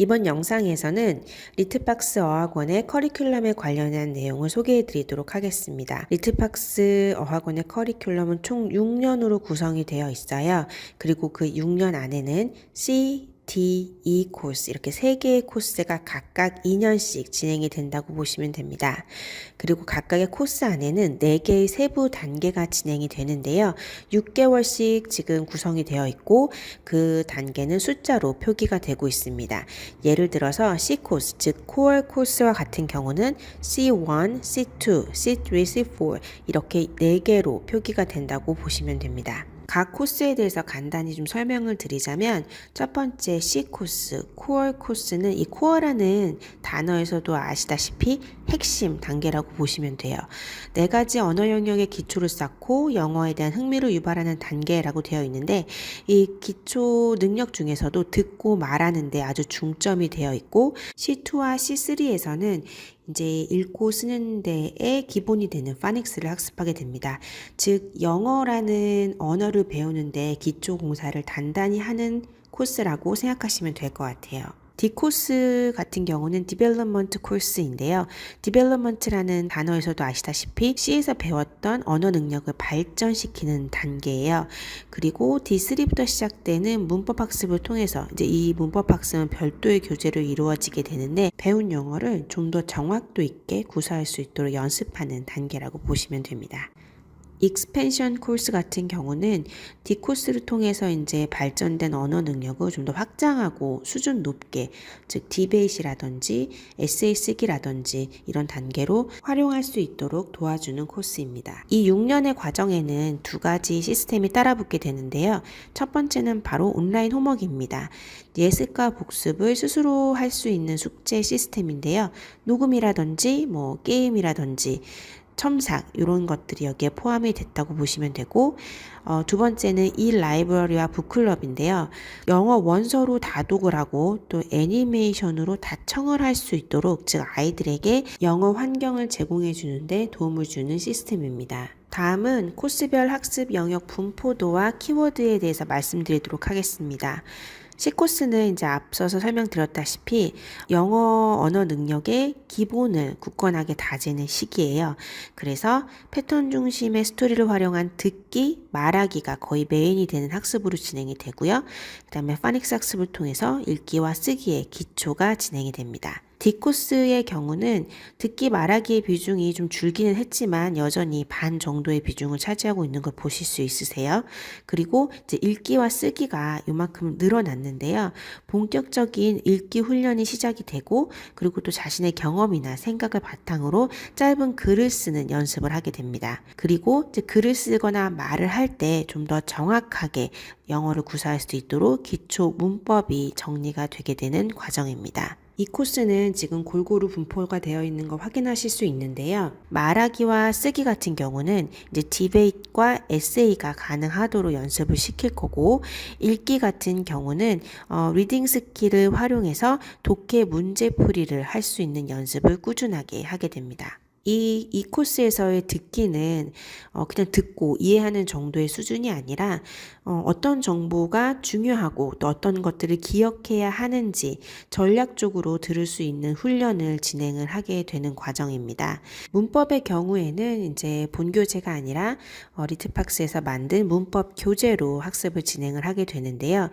이번 영상에서는 리트박스 어학원의 커리큘럼에 관련한 내용을 소개해 드리도록 하겠습니다. 리트박스 어학원의 커리큘럼은 총 6년으로 구성이 되어 있어요. 그리고 그 6년 안에는 C, D, E 코스 이렇게 3개의 코스가 각각 2년씩 진행이 된다고 보시면 됩니다. 그리고 각각의 코스 안에는 4개의 세부 단계가 진행이 되는데요. 6개월씩 지금 구성이 되어 있고 그 단계는 숫자로 표기가 되고 있습니다. 예를 들어서 C 코스, 즉 코어 코스와 같은 경우는 C1, C2, C3, C4 이렇게 4개로 표기가 된다고 보시면 됩니다. 각 코스에 대해서 간단히 좀 설명을 드리자면 첫 번째 C 코스, 코어 코스는 이 코어라는 단어에서도 아시다시피 핵심 단계라고 보시면 돼요. 4가지 언어 영역의 기초를 쌓고 영어에 대한 흥미를 유발하는 단계라고 되어 있는데 이 기초 능력 중에서도 듣고 말하는 데 아주 중점이 되어 있고 C2와 C3에서는 이제 읽고 쓰는 데에 기본이 되는 파닉스를 학습하게 됩니다. 즉 영어라는 언어를 배우는데 기초 공사를 단단히 하는 코스라고 생각하시면 될 것 같아요. D 코스 같은 경우는 디벨롭먼트 코스인데요. 디벨롭먼트라는 단어에서도 아시다시피 C에서 배웠던 언어 능력을 발전시키는 단계예요. 그리고 D3부터 시작되는 문법 학습을 통해서 이제 이 문법 학습은 별도의 교재로 이루어지게 되는데 배운 영어를 좀 더 정확도 있게 구사할 수 있도록 연습하는 단계라고 보시면 됩니다. 익스펜션 코스 같은 경우는 D 코스를 통해서 이제 발전된 언어 능력을 좀 더 확장하고 수준 높게, 즉 디베이트라든지 에세이 쓰기라든지 이런 단계로 활용할 수 있도록 도와주는 코스입니다. 이 6년의 과정에는 2가지 시스템이 따라붙게 되는데요. 첫 번째는 바로 온라인 홈워크입니다. 예습과 복습을 스스로 할 수 있는 숙제 시스템인데요. 녹음이라든지 게임이라든지 첨삭 이런 것들이 여기에 포함이 됐다고 보시면 되고 두 번째는 이 라이브러리와 북클럽인데요. 영어 원서로 다독을 하고 또 애니메이션으로 다청을 할 수 있도록 즉 아이들에게 영어 환경을 제공해 주는데 도움을 주는 시스템입니다. 다음은 코스별 학습 영역 분포도와 키워드에 대해서 말씀드리도록 하겠습니다. C코스는 이제 앞서서 설명드렸다시피 영어 언어 능력의 기본을 굳건하게 다지는 시기예요. 그래서 패턴 중심의 스토리를 활용한 듣기, 말하기가 거의 메인이 되는 학습으로 진행이 되고요. 그 다음에 파닉스 학습을 통해서 읽기와 쓰기의 기초가 진행이 됩니다. D코스의 경우는 듣기 말하기의 비중이 좀 줄기는 했지만 여전히 반 정도의 비중을 차지하고 있는 걸 보실 수 있으세요. 그리고 이제 읽기와 쓰기가 요만큼 늘어났는데요. 본격적인 읽기 훈련이 시작이 되고 그리고 또 자신의 경험이나 생각을 바탕으로 짧은 글을 쓰는 연습을 하게 됩니다. 그리고 이제 글을 쓰거나 말을 할 때 좀 더 정확하게 영어를 구사할 수 있도록 기초 문법이 정리가 되게 되는 과정입니다. 이 코스는 지금 골고루 분포가 되어 있는 거 확인하실 수 있는데요. 말하기와 쓰기 같은 경우는 이제 디베이트과 에세이가 가능하도록 연습을 시킬 거고 읽기 같은 경우는 리딩 스킬을 활용해서 독해 문제풀이를 할 수 있는 연습을 꾸준하게 하게 됩니다. 이 코스에서의 듣기는 그냥 듣고 이해하는 정도의 수준이 아니라 어떤 정보가 중요하고 또 어떤 것들을 기억해야 하는지 전략적으로 들을 수 있는 훈련을 진행을 하게 되는 과정입니다. 문법의 경우에는 이제 본교재가 아니라 리트박스에서 만든 문법 교재로 학습을 진행을 하게 되는데요.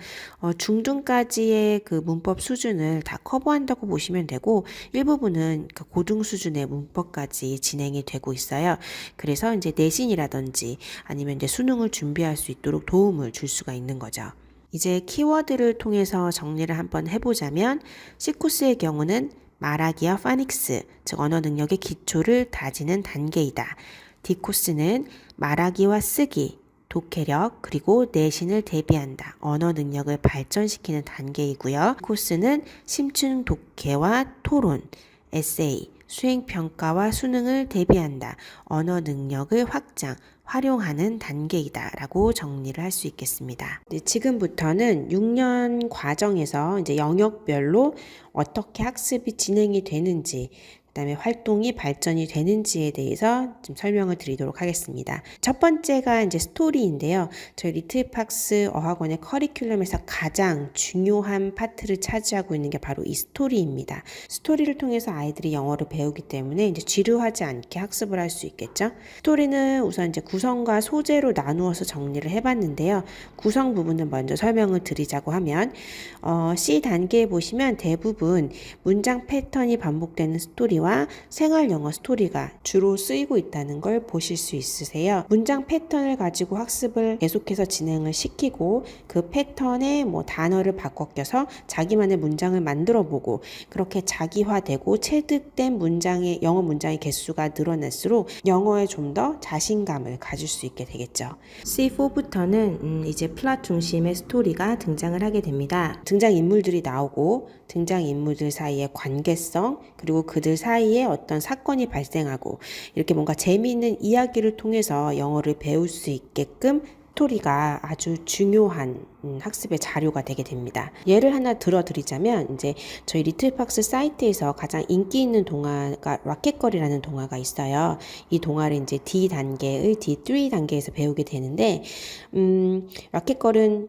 중등까지의 그 문법 수준을 다 커버한다고 보시면 되고 일부분은 고등 수준의 문법까지 진행이 되고 있어요. 그래서 이제 내신이라든지 아니면 이제 수능을 준비할 수 있도록 도움을 줄 수가 있는 거죠. 이제 키워드를 통해서 정리를 한번 해보자면 C코스의 경우는 말하기와 파닉스, 즉 언어 능력의 기초를 다지는 단계이다. D코스는 말하기와 쓰기, 독해력, 그리고 내신을 대비한다. 언어 능력을 발전시키는 단계이고요. 코스는 심층 독해와 토론, 에세이, 수행평가와 수능을 대비한다. 언어 능력을 확장, 활용하는 단계이다 라고 정리를 할 수 있겠습니다. 지금부터는 6년 과정에서 이제 영역별로 어떻게 학습이 진행이 되는지 그다음에 활동이 발전이 되는지에 대해서 좀 설명을 드리도록 하겠습니다. 첫 번째가 이제 스토리인데요. 저희 리틀팍스 어학원의 커리큘럼에서 가장 중요한 파트를 차지하고 있는 게 바로 이 스토리입니다. 스토리를 통해서 아이들이 영어를 배우기 때문에 이제 지루하지 않게 학습을 할 수 있겠죠. 스토리는 우선 이제 구성과 소재로 나누어서 정리를 해봤는데요. 구성 부분을 먼저 설명을 드리자고 하면 C 단계에 보시면 대부분 문장 패턴이 반복되는 스토리와 생활 영어 스토리가 주로 쓰이고 있다는 걸 보실 수 있으세요. 문장 패턴을 가지고 학습을 계속해서 진행을 시키고 그 패턴에 뭐 단어를 바꿔 껴서 자기만의 문장을 만들어 보고 그렇게 자기화되고 체득된 문장의 영어 문장의 개수가 늘어날수록 영어에 좀 더 자신감을 가질 수 있게 되겠죠. C4부터는 이제 플롯 중심의 스토리가 등장을 하게 됩니다. 등장인물들이 나오고 등장인물들 사이의 관계성 그리고 그들 사이에 어떤 사건이 발생하고 이렇게 뭔가 재미있는 이야기를 통해서 영어를 배울 수 있게끔 스토리가 아주 중요한 학습의 자료가 되게 됩니다. 예를 하나 들어드리자면 이제 저희 리틀팍스 사이트에서 가장 인기 있는 동화가 라켓걸이라는 동화가 있어요. 이 동화를 이제 D 단계의 D3 단계에서 배우게 되는데 라켓걸은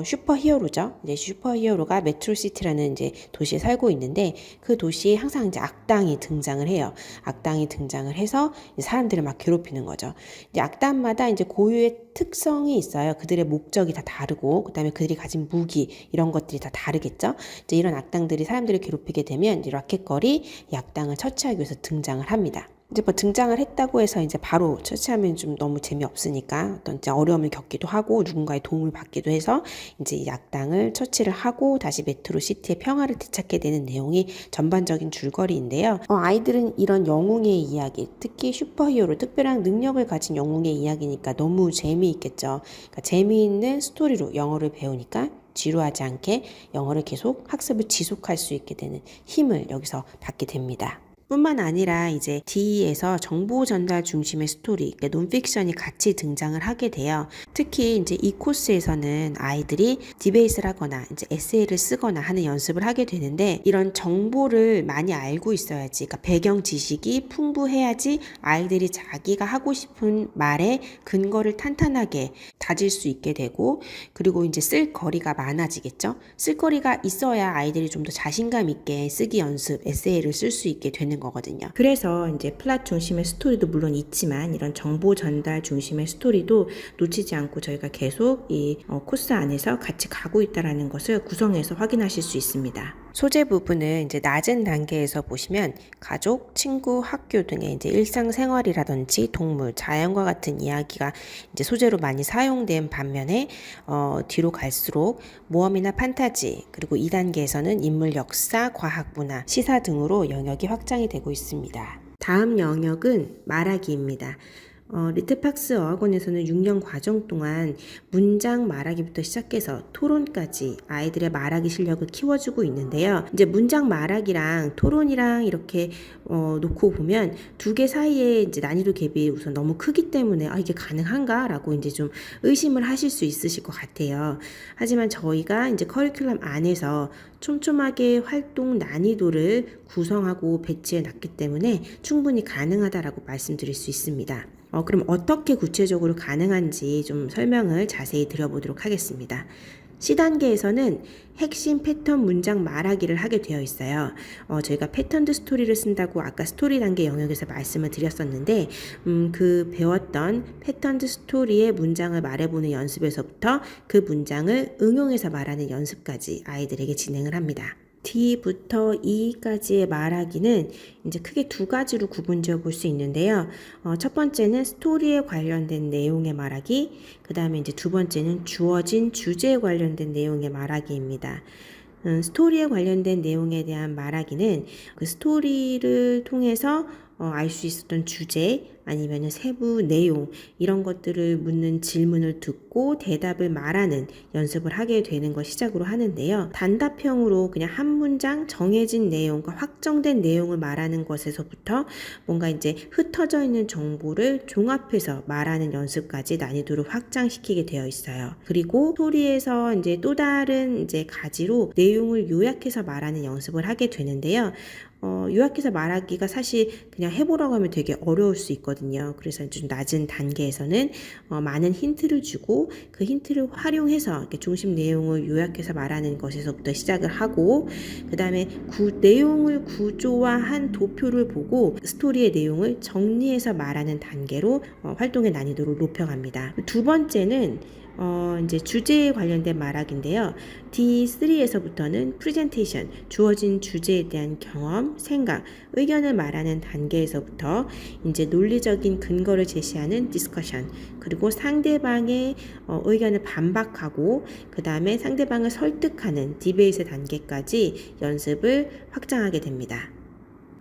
슈퍼히어로죠. 이제 슈퍼히어로가 메트로시티라는 이제 도시에 살고 있는데 그 도시에 항상 이제 악당이 등장을 해요. 악당이 등장을 해서 이제 사람들을 막 괴롭히는 거죠. 이제 악당마다 이제 고유의 특성이 있어요. 그들의 목적이 다 다르고, 그다음에 그들이 가진 무기 이런 것들이 다 다르겠죠. 이제 이런 악당들이 사람들을 괴롭히게 되면 이제 라켓걸이 이 악당을 처치하기 위해서 등장을 합니다. 이제 뭐 등장을 했다고 해서 이제 바로 처치하면 좀 너무 재미없으니까 어떤 이제 어려움을 겪기도 하고 누군가의 도움을 받기도 해서 이제 이 악당을 처치를 하고 다시 메트로시티의 평화를 되찾게 되는 내용이 전반적인 줄거리인데요. 아이들은 이런 영웅의 이야기, 특히 슈퍼히어로, 특별한 능력을 가진 영웅의 이야기니까 너무 재미있겠죠. 그러니까 재미있는 스토리로 영어를 배우니까 지루하지 않게 영어를 계속 학습을 지속할 수 있게 되는 힘을 여기서 받게 됩니다. 뿐만 아니라 이제 D에서 정보 전달 중심의 스토리, 그러니까 논픽션이 같이 등장을 하게 돼요. 특히 이제 이 코스에서는 아이들이 디베이트를 하거나 이제 에세이를 쓰거나 하는 연습을 하게 되는데 이런 정보를 많이 알고 있어야지, 그러니까 배경 지식이 풍부해야지 아이들이 자기가 하고 싶은 말에 근거를 탄탄하게 다질 수 있게 되고 그리고 이제 쓸 거리가 많아지겠죠. 쓸 거리가 있어야 아이들이 좀 더 자신감 있게 쓰기 연습, 에세이를 쓸 수 있게 되는 거거든요. 그래서 이제 플롯 중심의 스토리도 물론 있지만 이런 정보 전달 중심의 스토리도 놓치지 않고 저희가 계속 이 코스 안에서 같이 가고 있다라는 것을 구성해서 확인하실 수 있습니다. 소재 부분은 이제 낮은 단계에서 보시면 가족, 친구, 학교 등의 이제 일상생활이라든지 동물, 자연과 같은 이야기가 이제 소재로 많이 사용된 반면에 뒤로 갈수록 모험이나 판타지 그리고 2단계에서는 인물 역사, 과학, 문화, 시사 등으로 영역이 확장이 되고 있습니다. 다음 영역은 말하기입니다. 리틀팍스 어학원에서는 6년 과정 동안 문장 말하기부터 시작해서 토론까지 아이들의 말하기 실력을 키워주고 있는데요. 이제 문장 말하기랑 토론이랑 이렇게 놓고 보면 두 개 사이에 이제 난이도 갭이 우선 너무 크기 때문에 이게 가능한가? 라고 이제 좀 의심을 하실 수 있으실 것 같아요. 하지만 저희가 이제 커리큘럼 안에서 촘촘하게 활동 난이도를 구성하고 배치해 놨기 때문에 충분히 가능하다라고 말씀드릴 수 있습니다. 그럼 어떻게 구체적으로 가능한지 좀 설명을 자세히 드려보도록 하겠습니다. C단계에서는 핵심 패턴 문장 말하기를 하게 되어 있어요. 저희가 패턴드 스토리를 쓴다고 아까 스토리 단계 영역에서 말씀을 드렸었는데 그 배웠던 패턴드 스토리의 문장을 말해보는 연습에서부터 그 문장을 응용해서 말하는 연습까지 아이들에게 진행을 합니다. D부터 E까지의 말하기는 이제 크게 두 가지로 구분지어 볼 수 있는데요. 첫 번째는 스토리에 관련된 내용의 말하기, 그 다음에 이제 두 번째는 주어진 주제에 관련된 내용의 말하기입니다. 스토리에 관련된 내용에 대한 말하기는 그 스토리를 통해서 알 수 있었던 주제, 아니면 세부 내용 이런 것들을 묻는 질문을 듣고 대답을 말하는 연습을 하게 되는 걸 시작으로 하는데요. 단답형으로 그냥 한 문장 정해진 내용과 확정된 내용을 말하는 것에서부터 뭔가 이제 흩어져 있는 정보를 종합해서 말하는 연습까지 난이도를 확장시키게 되어 있어요. 그리고 스토리에서 이제 또 다른 이제 가지로 내용을 요약해서 말하는 연습을 하게 되는데요. 요약해서 말하기가 사실 그냥 해보라고 하면 되게 어려울 수 있거든요. 그래서 좀 낮은 단계에서는 많은 힌트를 주고 그 힌트를 활용해서 이렇게 중심 내용을 요약해서 말하는 것에서부터 시작을 하고, 그 다음에 내용을 구조화한 도표를 보고 스토리의 내용을 정리해서 말하는 단계로 활동의 난이도를 높여갑니다. 두 번째는 이제 주제에 관련된 말하기인데요. D3에서부터는 프레젠테이션, 주어진 주제에 대한 경험, 생각, 의견을 말하는 단계에서부터 이제 논리적인 근거를 제시하는 디스커션, 그리고 상대방의 의견을 반박하고 그 다음에 상대방을 설득하는 디베이트 단계까지 연습을 확장하게 됩니다.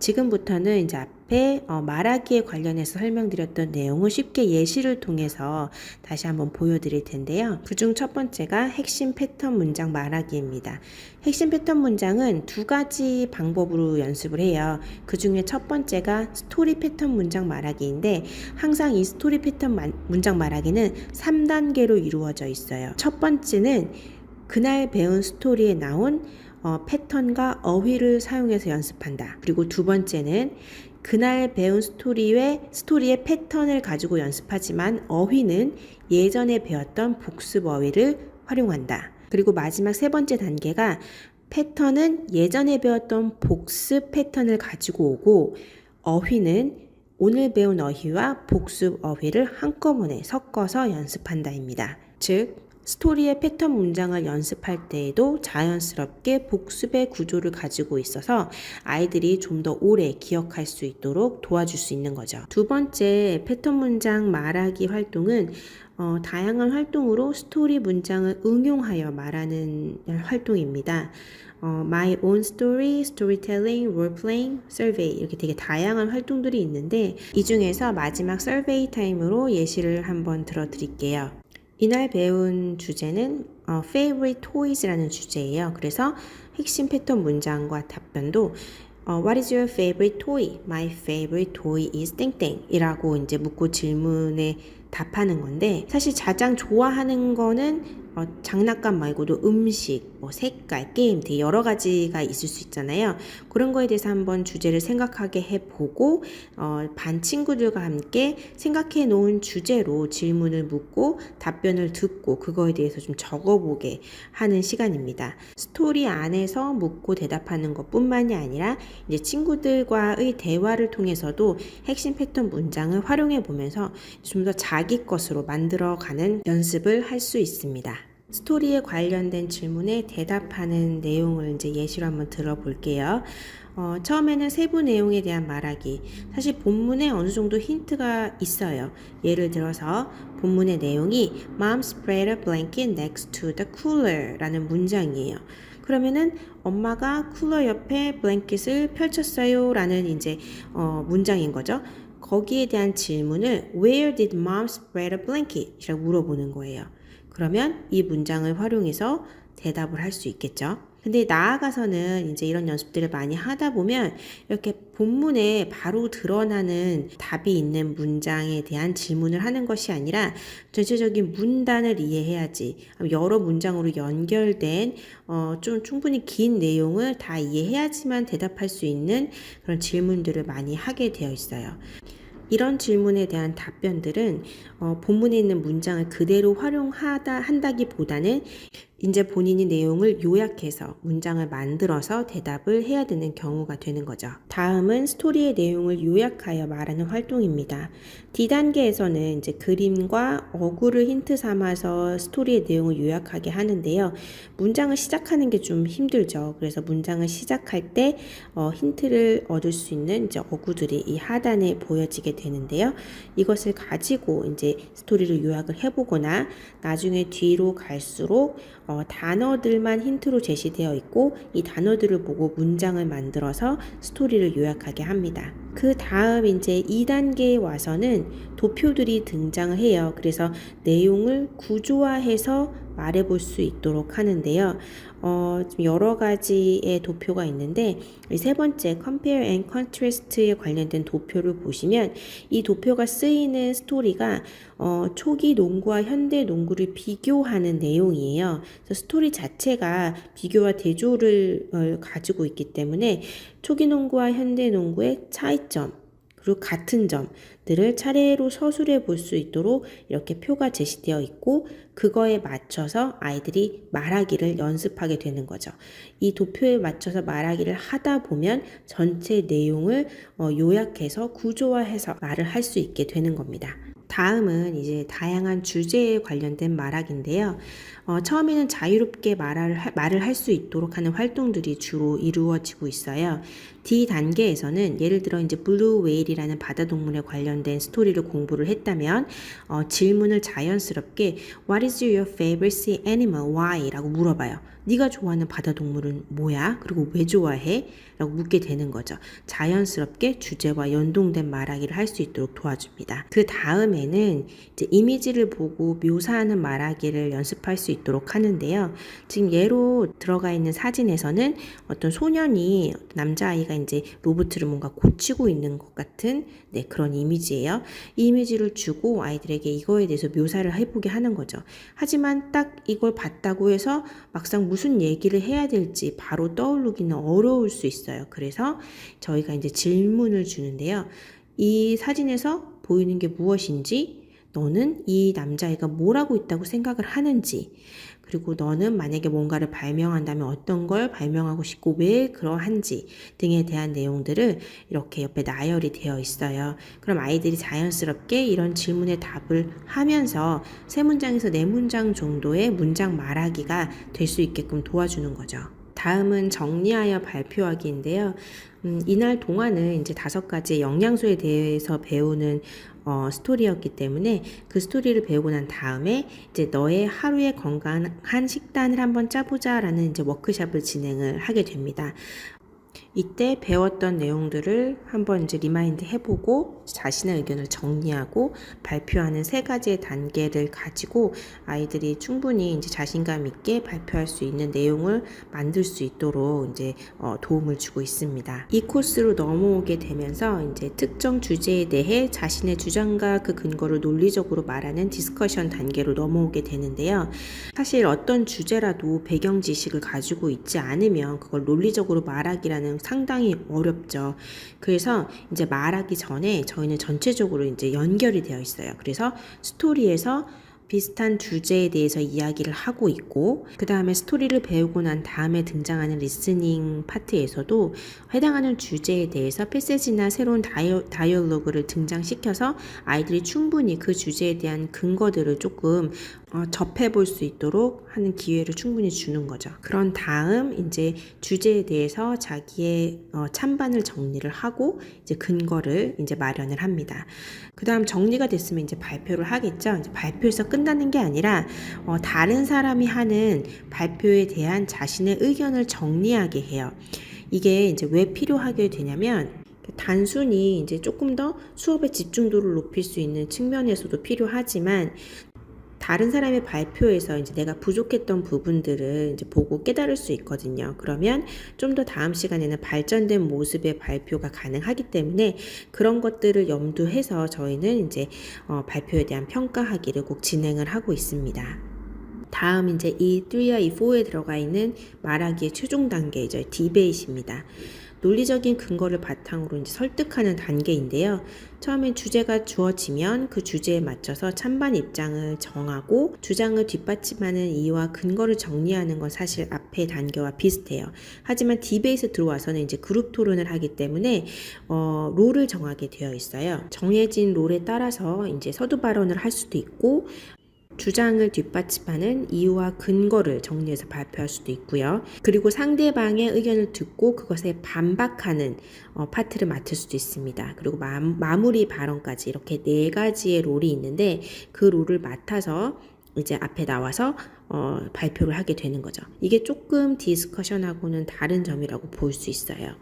지금부터는 이제 앞에 말하기에 관련해서 설명드렸던 내용을 쉽게 예시를 통해서 다시 한번 보여드릴 텐데요. 그중 첫 번째가 핵심 패턴 문장 말하기입니다. 핵심 패턴 문장은 두 가지 방법으로 연습을 해요. 그 중에 첫 번째가 스토리 패턴 문장 말하기인데, 항상 이 스토리 패턴 문장 말하기는 3단계로 이루어져 있어요. 첫 번째는 그날 배운 스토리에 나온 패턴과 어휘를 사용해서 연습한다. 그리고 두 번째는 그날 배운 스토리의 패턴을 가지고 연습하지만 어휘는 예전에 배웠던 복습 어휘를 활용한다. 그리고 마지막 세 번째 단계가 패턴은 예전에 배웠던 복습 패턴을 가지고 오고, 어휘는 오늘 배운 어휘와 복습 어휘를 한꺼번에 섞어서 연습한다입니다. 즉, 스토리의 패턴 문장을 연습할 때에도 자연스럽게 복습의 구조를 가지고 있어서 아이들이 좀 더 오래 기억할 수 있도록 도와줄 수 있는 거죠. 두 번째 패턴 문장 말하기 활동은 다양한 활동으로 스토리 문장을 응용하여 말하는 활동입니다. My own story, storytelling, role-playing, survey 이렇게 되게 다양한 활동들이 있는데, 이 중에서 마지막 survey 타임으로 예시를 한번 들어드릴게요. 이날 배운 주제는 favorite toys라는 주제예요. 그래서 핵심 패턴 문장과 답변도 What is your favorite toy? My favorite toy is 땡땡 이라고 이제 묻고 질문에 답하는 건데, 사실 가장 좋아하는 거는 장난감 말고도 음식, 색깔, 게임 되게 여러 가지가 있을 수 있잖아요. 그런 거에 대해서 한번 주제를 생각하게 해보고 반 친구들과 함께 생각해 놓은 주제로 질문을 묻고 답변을 듣고 그거에 대해서 좀 적어보게 하는 시간입니다. 스토리 안에서 묻고 대답하는 것뿐만이 아니라 이제 친구들과의 대화를 통해서도 핵심 패턴 문장을 활용해 보면서 좀 더 자기 것으로 만들어가는 연습을 할 수 있습니다. 스토리에 관련된 질문에 대답하는 내용을 이제 예시로 한번 들어볼게요. 처음에는 세부 내용에 대한 말하기. 사실 본문에 어느 정도 힌트가 있어요. 예를 들어서 본문의 내용이 Mom spread a blanket next to the cooler 라는 문장이에요. 그러면은 엄마가 쿨러 옆에 블랭킷을 펼쳤어요 라는 이제 문장인 거죠. 거기에 대한 질문을 Where did mom spread a blanket? 이라고 물어보는 거예요. 그러면 이 문장을 활용해서 대답을 할 수 있겠죠. 근데 나아가서는 이제 이런 연습들을 많이 하다 보면 이렇게 본문에 바로 드러나는 답이 있는 문장에 대한 질문을 하는 것이 아니라 전체적인 문단을 이해해야지, 여러 문장으로 연결된 좀 충분히 긴 내용을 다 이해해야지만 대답할 수 있는 그런 질문들을 많이 하게 되어 있어요. 이런 질문에 대한 답변들은 본문에 있는 문장을 그대로 한다기보다는 이제 본인이 내용을 요약해서 문장을 만들어서 대답을 해야 되는 경우가 되는 거죠. 다음은 스토리의 내용을 요약하여 말하는 활동입니다. D단계에서는 이제 그림과 어구를 힌트 삼아서 스토리의 내용을 요약하게 하는데요. 문장을 시작하는 게 좀 힘들죠. 그래서 문장을 시작할 때 힌트를 얻을 수 있는 이제 어구들이 이 하단에 보여지게 되는데요. 이것을 가지고 이제 스토리를 요약을 해보거나 나중에 뒤로 갈수록 단어들만 힌트로 제시되어 있고 이 단어들을 보고 문장을 만들어서 스토리를 요약하게 합니다. 그 다음 이제 2단계에 와서는 도표들이 등장을 해요. 그래서 내용을 구조화해서 말해볼 수 있도록 하는데요. 좀 여러 가지의 도표가 있는데 세 번째 Compare and Contrast에 관련된 도표를 보시면 이 도표가 쓰이는 스토리가 초기 농구와 현대 농구를 비교하는 내용이에요. 그래서 스토리 자체가 비교와 대조를 가지고 있기 때문에 초기 농구와 현대 농구의 차이점 그리고 같은 점들을 차례로 서술해 볼 수 있도록 이렇게 표가 제시되어 있고 그거에 맞춰서 아이들이 말하기를 연습하게 되는 거죠. 이 도표에 맞춰서 말하기를 하다 보면 전체 내용을 요약해서 구조화해서 말을 할 수 있게 되는 겁니다. 다음은 이제 다양한 주제에 관련된 말하기인데요. 처음에는 자유롭게 말을 할 수 있도록 하는 활동들이 주로 이루어지고 있어요. D 단계에서는 예를 들어 이제 블루 웨일이라는 바다 동물에 관련된 스토리를 공부를 했다면 질문을 자연스럽게 What is your favorite sea animal? Why? 라고 물어봐요. 네가 좋아하는 바다 동물은 뭐야? 그리고 왜 좋아해? 라고 묻게 되는 거죠. 자연스럽게 주제와 연동된 말하기를 할 수 있도록 도와줍니다. 그 다음에는 이제 이미지를 보고 묘사하는 말하기를 연습할 수 있도록 하는데요. 지금 예로 들어가 있는 사진에서는 어떤 소년이 남자아이가 이제 로봇을 뭔가 고치고 있는 것 같은 그런 이미지예요. 이 이미지를 주고 아이들에게 이거에 대해서 묘사를 해보게 하는 거죠. 하지만 딱 이걸 봤다고 해서 막상 무슨 얘기를 해야 될지 바로 떠오르기는 어려울 수 있어요. 그래서 저희가 이제 질문을 주는데요. 이 사진에서 보이는 게 무엇인지, 너는 이 남자애가 뭘 하고 있다고 생각을 하는지, 그리고 너는 만약에 뭔가를 발명한다면 어떤 걸 발명하고 싶고 왜 그러한지 등에 대한 내용들을 이렇게 옆에 나열이 되어 있어요. 그럼 아이들이 자연스럽게 이런 질문에 답을 하면서 3문장에서 4문장 정도의 문장 말하기가 될 수 있게끔 도와주는 거죠. 다음은 정리하여 발표하기인데요. 이날 동안은 이제 5가지의 영양소에 대해서 배우는 스토리였기 때문에 그 스토리를 배우고 난 다음에 이제 너의 하루의 건강한 식단을 한번 짜보자라는 이제 워크숍을 진행을 하게 됩니다. 이때 배웠던 내용들을 한번 이제 리마인드 해보고 자신의 의견을 정리하고 발표하는 3가지의 단계를 가지고 아이들이 충분히 이제 자신감 있게 발표할 수 있는 내용을 만들 수 있도록 이제 도움을 주고 있습니다. 이 코스로 넘어오게 되면서 이제 특정 주제에 대해 자신의 주장과 그 근거를 논리적으로 말하는 디스커션 단계로 넘어오게 되는데요. 사실 어떤 주제라도 배경 지식을 가지고 있지 않으면 그걸 논리적으로 말하기라는 상당히 어렵죠. 그래서 이제 말하기 전에 저희는 전체적으로 이제 연결이 되어 있어요. 그래서 스토리에서 비슷한 주제에 대해서 이야기를 하고 있고 그 다음에 스토리를 배우고 난 다음에 등장하는 리스닝 파트에서도 해당하는 주제에 대해서 패세지나 새로운 다이얼로그를 등장시켜서 아이들이 충분히 그 주제에 대한 근거들을 조금 접해볼 수 있도록 하는 기회를 충분히 주는 거죠. 그런 다음 이제 주제에 대해서 자기의 찬반을 정리를 하고 이제 근거를 이제 마련을 합니다. 그 다음 정리가 됐으면 이제 발표를 하겠죠. 이제 발표에서 끝나는 게 아니라 다른 사람이 하는 발표에 대한 자신의 의견을 정리하게 해요. 이게 이제 왜 필요하게 되냐면 단순히 이제 조금 더 수업의 집중도를 높일 수 있는 측면에서도 필요하지만 다른 사람의 발표에서 이제 내가 부족했던 부분들을 이제 보고 깨달을 수 있거든요. 그러면 좀 더 다음 시간에는 발전된 모습의 발표가 가능하기 때문에 그런 것들을 염두해서 저희는 이제 발표에 대한 평가하기를 꼭 진행을 하고 있습니다. 다음 이제 E3와 E4에 들어가 있는 말하기의 최종 단계이죠. 디베이트입니다. 논리적인 근거를 바탕으로 이제 설득하는 단계인데요. 처음엔 주제가 주어지면 그 주제에 맞춰서 찬반 입장을 정하고 주장을 뒷받침하는 이유와 근거를 정리하는 건 사실 앞의 단계와 비슷해요. 하지만 디베이트 들어와서는 이제 그룹 토론을 하기 때문에 롤을 정하게 되어 있어요. 정해진 롤에 따라서 이제 서두 발언을 할 수도 있고 주장을 뒷받침하는 이유와 근거를 정리해서 발표할 수도 있고요. 그리고 상대방의 의견을 듣고 그것에 반박하는 파트를 맡을 수도 있습니다. 그리고 마무리 발언까지 이렇게 4가지의 롤이 있는데 그 롤을 맡아서 이제 앞에 나와서 발표를 하게 되는 거죠. 이게 조금 디스커션하고는 다른 점이라고 볼 수 있어요.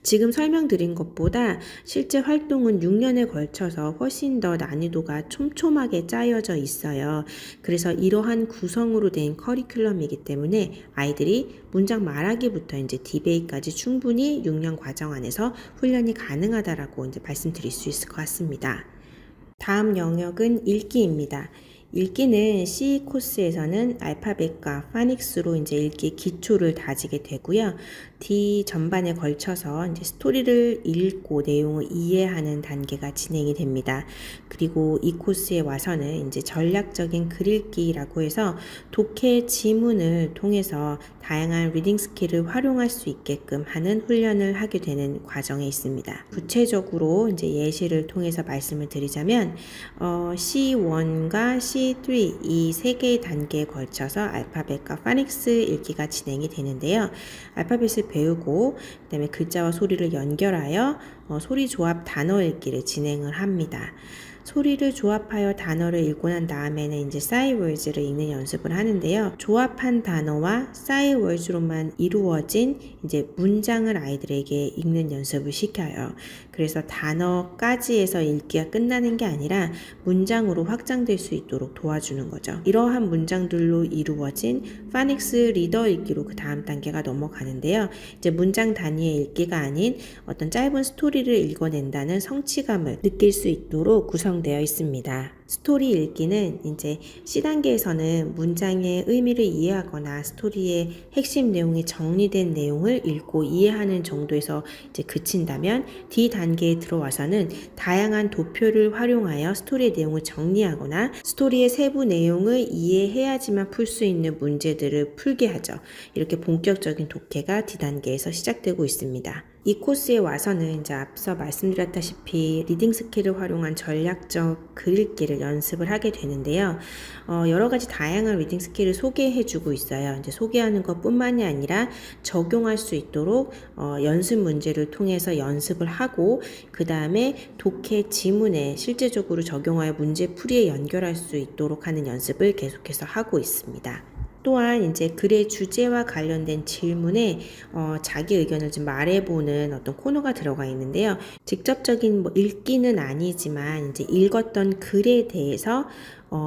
지금 설명드린 것보다 실제 활동은 6년에 걸쳐서 훨씬 더 난이도가 촘촘하게 짜여져 있어요. 그래서 이러한 구성으로 된 커리큘럼이기 때문에 아이들이 문장 말하기부터 이제 디베이까지 충분히 6년 과정 안에서 훈련이 가능하다라고 이제 말씀드릴 수 있을 것 같습니다. 다음 영역은 읽기입니다. 읽기는 C 코스에서는 알파벳과 파닉스로 이제 읽기 기초를 다지게 되고요. D 전반에 걸쳐서 이제 스토리를 읽고 내용을 이해하는 단계가 진행이 됩니다. 그리고 이 코스에 와서는 이제 전략적인 글 읽기라고 해서 독해 지문을 통해서 다양한 리딩 스킬을 활용할 수 있게끔 하는 훈련을 하게 되는 과정에 있습니다. 구체적으로 이제 예시를 통해서 말씀을 드리자면 C1과 C3 이 세 개의 단계에 걸쳐서 알파벳과 파닉스 읽기가 진행이 되는데요. 알파벳을 배우고 그다음에 글자와 소리를 연결하여 소리 조합 단어 읽기를 진행을 합니다. 소리를 조합하여 단어를 읽고 난 다음에는 이제 싸이월즈를 읽는 연습을 하는데요. 조합한 단어와 싸이월즈로만 이루어진 이제 문장을 아이들에게 읽는 연습을 시켜요. 그래서 단어까지 해서 읽기가 끝나는 게 아니라 문장으로 확장될 수 있도록 도와주는 거죠. 이러한 문장들로 이루어진 파닉스 리더 읽기로 그 다음 단계가 넘어가는데요. 이제 문장 단위의 읽기가 아닌 어떤 짧은 스토리를 읽어낸다는 성취감을 느낄 수 있도록 구성되어 있습니다. 스토리 읽기는 이제 C단계에서는 문장의 의미를 이해하거나 스토리의 핵심 내용이 정리된 내용을 읽고 이해하는 정도에서 이제 그친다면 D단계에 들어와서는 다양한 도표를 활용하여 스토리의 내용을 정리하거나 스토리의 세부 내용을 이해해야지만 풀 수 있는 문제들을 풀게 하죠. 이렇게 본격적인 독해가 D단계에서 시작되고 있습니다. 이 코스에 와서는 이제 앞서 말씀드렸다시피 리딩 스킬을 활용한 전략적 글 읽기를 연습을 하게 되는데요. 여러 가지 다양한 리딩 스킬을 소개해주고 있어요. 이제 소개하는 것뿐만이 아니라 적용할 수 있도록 연습 문제를 통해서 연습을 하고 그 다음에 독해 지문에 실제적으로 적용하여 문제풀이에 연결할 수 있도록 하는 연습을 계속해서 하고 있습니다. 또한 이제 글의 주제와 관련된 질문에 자기 의견을 좀 말해보는 어떤 코너가 들어가 있는데요. 직접적인 읽기는 아니지만 이제 읽었던 글에 대해서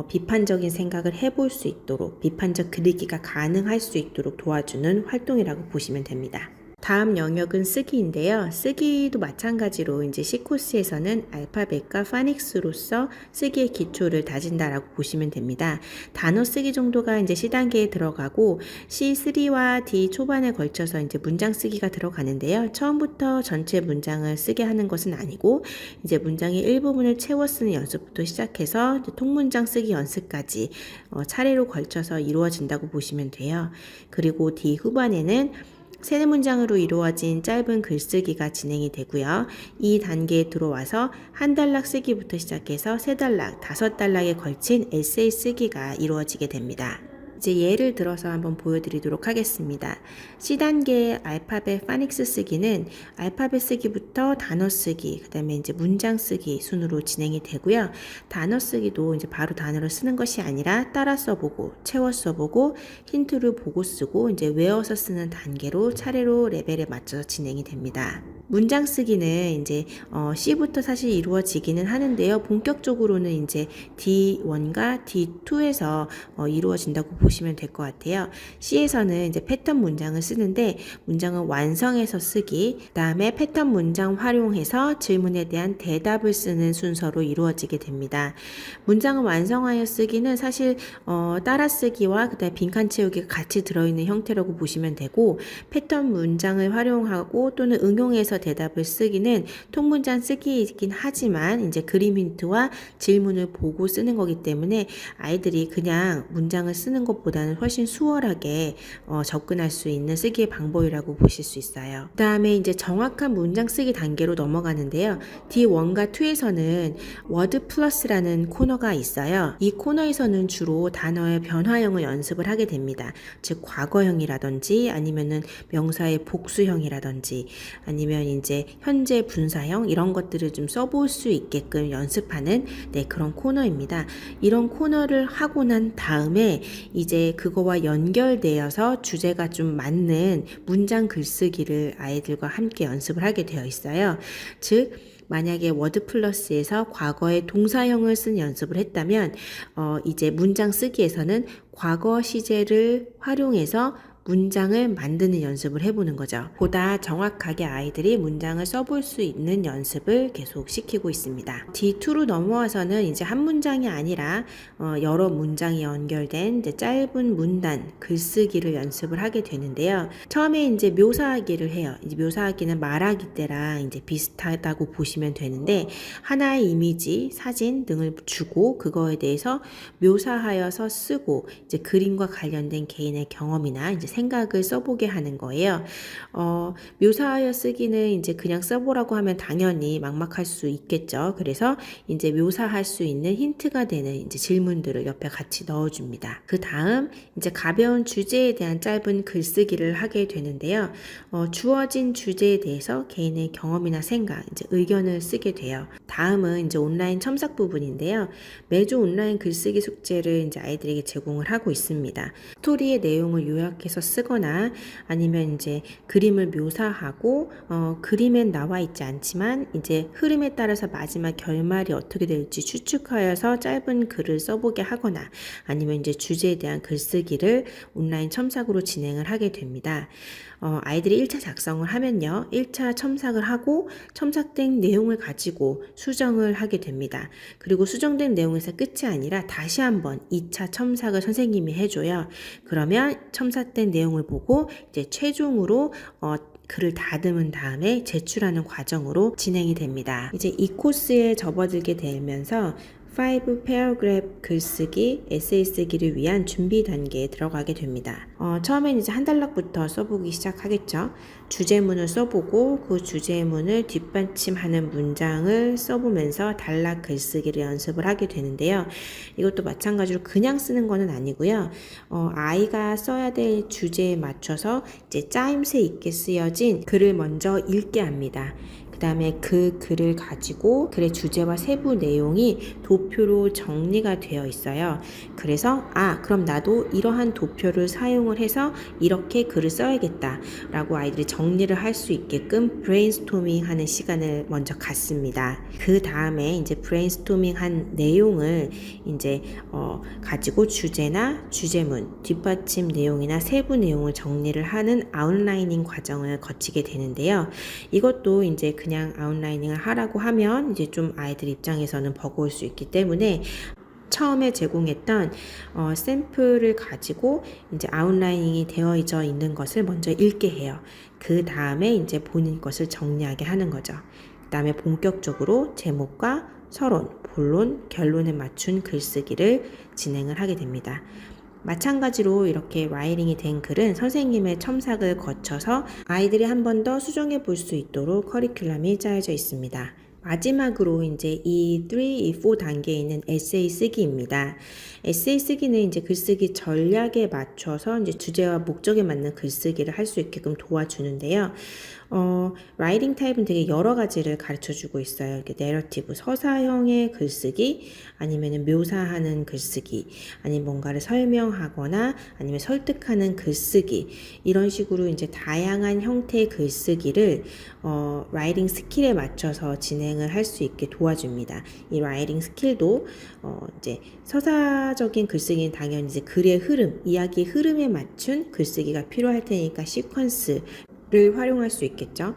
비판적인 생각을 해볼 수 있도록 비판적 글 읽기가 가능할 수 있도록 도와주는 활동이라고 보시면 됩니다. 다음 영역은 쓰기인데요. 쓰기도 마찬가지로 이제 C코스에서는 알파벳과 파닉스로서 쓰기의 기초를 다진다라고 보시면 됩니다. 단어 쓰기 정도가 이제 C단계에 들어가고 C3와 D 초반에 걸쳐서 이제 문장 쓰기가 들어가는데요. 처음부터 전체 문장을 쓰게 하는 것은 아니고 이제 문장의 일부분을 채워 쓰는 연습부터 시작해서 통문장 쓰기 연습까지 차례로 걸쳐서 이루어진다고 보시면 돼요. 그리고 D 후반에는 세 문장으로 이루어진 짧은 글쓰기가 진행이 되고요. 이 단계에 들어와서 한 단락 쓰기부터 시작해서 세 단락, 다섯 단락에 걸친 에세이 쓰기가 이루어지게 됩니다. 이제 예를 들어서 한번 보여드리도록 하겠습니다. C단계의 알파벳 파닉스 쓰기는 알파벳 쓰기부터 단어 쓰기, 그 다음에 이제 문장 쓰기 순으로 진행이 되고요. 단어 쓰기도 이제 바로 단어를 쓰는 것이 아니라 따라 써보고, 채워 써보고, 힌트를 보고 쓰고, 이제 외워서 쓰는 단계로 차례로 레벨에 맞춰서 진행이 됩니다. 문장 쓰기는 이제 C부터 사실 이루어지기는 하는데요. 본격적으로는 이제 D1과 D2에서 이루어진다고 보시면 될 것 같아요. C에서는 이제 패턴 문장을 쓰는데 문장을 완성해서 쓰기, 그 다음에 패턴 문장 활용해서 질문에 대한 대답을 쓰는 순서로 이루어지게 됩니다. 문장을 완성하여 쓰기는 사실 따라 쓰기와 그 다음에 빈칸 채우기가 같이 들어있는 형태라고 보시면 되고, 패턴 문장을 활용하고 또는 응용해서 대답을 쓰기는 통문장 쓰기이긴 하지만 이제 그림 힌트와 질문을 보고 쓰는 거기 때문에 아이들이 그냥 문장을 쓰는 것보다는 훨씬 수월하게 접근할 수 있는 쓰기의 방법이라고 보실 수 있어요. 그 다음에 이제 정확한 문장 쓰기 단계로 넘어가는데요. D1과 2에서는 워드 플러스라는 코너가 있어요. 이 코너에서는 주로 단어의 변화형을 연습을 하게 됩니다. 즉 과거형이라든지 아니면은 명사의 복수형이라든지 아니면 아니면 이제 현재 분사형 이런 것들을 좀 써볼 수 있게끔 연습하는 그런 코너입니다. 이런 코너를 하고 난 다음에 이제 그거와 연결되어서 주제가 좀 맞는 문장 글쓰기를 아이들과 함께 연습을 하게 되어 있어요. 즉 만약에 워드 플러스에서 과거의 동사형을 쓴 연습을 했다면 이제 문장 쓰기에서는 과거 시제를 활용해서 문장을 만드는 연습을 해보는 거죠. 보다 정확하게 아이들이 문장을 써볼 수 있는 연습을 계속 시키고 있습니다. D2로 넘어와서는 이제 한 문장이 아니라 여러 문장이 연결된 이제 짧은 문단, 글쓰기를 연습을 하게 되는데요. 처음에 이제 묘사하기를 해요. 이제 묘사하기는 말하기 때랑 이제 비슷하다고 보시면 되는데 하나의 이미지, 사진 등을 주고 그거에 대해서 묘사하여서 쓰고 이제 그림과 관련된 개인의 경험이나 이제 생각을 써보게 하는 거예요. 묘사하여 쓰기는 이제 그냥 써보라고 하면 당연히 막막할 수 있겠죠. 그래서 이제 묘사할 수 있는 힌트가 되는 이제 질문들을 옆에 같이 넣어줍니다. 그 다음 이제 가벼운 주제에 대한 짧은 글쓰기를 하게 되는데요. 주어진 주제에 대해서 개인의 경험이나 생각, 이제 의견을 쓰게 돼요. 다음은 이제 온라인 첨삭 부분인데요. 매주 온라인 글쓰기 숙제를 이제 아이들에게 제공을 하고 있습니다. 스토리의 내용을 요약해서 쓰거나 아니면 이제 그림을 묘사하고 그림엔 나와 있지 않지만 이제 흐름에 따라서 마지막 결말이 어떻게 될지 추측하여서 짧은 글을 써보게 하거나 아니면 이제 주제에 대한 글쓰기를 온라인 첨삭으로 진행을 하게 됩니다. 아이들이 1차 작성을 하면요. 1차 첨삭을 하고 첨삭된 내용을 가지고 수정을 하게 됩니다. 그리고 수정된 내용에서 끝이 아니라 다시 한번 2차 첨삭을 선생님이 해줘요. 그러면 첨삭된 내용을 보고 이제 최종으로 글을 다듬은 다음에 제출하는 과정으로 진행이 됩니다. 이제 이 코스에 접어들게 되면서 5 paragraph 글쓰기, 에세이 쓰기를 위한 준비 단계에 들어가게 됩니다. 처음엔 이제 한 단락부터 써보기 시작하겠죠. 주제문을 써보고 그 주제문을 뒷받침하는 문장을 써보면서 단락 글쓰기를 연습을 하게 되는데요. 이것도 마찬가지로 그냥 쓰는 거는 아니고요. 아이가 써야 될 주제에 맞춰서 이제 짜임새 있게 쓰여진 글을 먼저 읽게 합니다. 그 다음에 그 글을 가지고 글의 주제와 세부 내용이 도표로 정리가 되어 있어요. 그래서 그럼 나도 이러한 도표를 사용을 해서 이렇게 글을 써야겠다 라고 아이들이 정리를 할 수 있게끔 브레인스토밍 하는 시간을 먼저 갖습니다. 그 다음에 이제 브레인스토밍 한 내용을 이제 가지고 주제나 주제문, 뒷받침 내용이나 세부 내용을 정리를 하는 아웃라이닝 과정을 거치게 되는데요. 이것도 이제 그냥 아웃라이닝을 하라고 하면 이제 좀 아이들 입장에서는 버거울 수 있기 때문에 처음에 제공했던 샘플을 가지고 이제 아웃라이닝이 되어져 있는 것을 먼저 읽게 해요. 그 다음에 이제 본인 것을 정리하게 하는 거죠. 그 다음에 본격적으로 제목과 서론, 본론, 결론에 맞춘 글쓰기를 진행을 하게 됩니다. 마찬가지로 이렇게 라이팅이 된 글은 선생님의 첨삭을 거쳐서 아이들이 한 번 더 수정해 볼 수 있도록 커리큘럼이 짜여져 있습니다. 마지막으로 이제 이 4 단계에 있는 에세이 쓰기입니다. 에세이 쓰기는 이제 글쓰기 전략에 맞춰서 이제 주제와 목적에 맞는 글쓰기를 할 수 있게끔 도와주는데요. 라이팅 타입은 되게 여러 가지를 가르쳐 주고 있어요. 이렇게 내러티브, 서사형의 글쓰기, 아니면 묘사하는 글쓰기, 아니면 뭔가를 설명하거나 아니면 설득하는 글쓰기, 이런 식으로 이제 다양한 형태의 글쓰기를 라이팅 스킬에 맞춰서 진행을 할 수 있게 도와줍니다. 이 라이팅 스킬도 이제 서사적인 글쓰기는 당연히 이제 글의 흐름, 이야기의 흐름에 맞춘 글쓰기가 필요할 테니까 시퀀스를 활용할 수 있겠죠.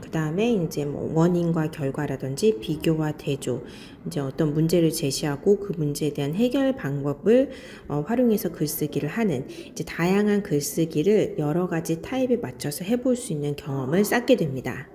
그 다음에 이제 뭐 원인과 결과라든지 비교와 대조, 이제 어떤 문제를 제시하고 그 문제에 대한 해결 방법을 활용해서 글쓰기를 하는 이제 다양한 글쓰기를 여러 가지 타입에 맞춰서 해볼 수 있는 경험을 쌓게 됩니다.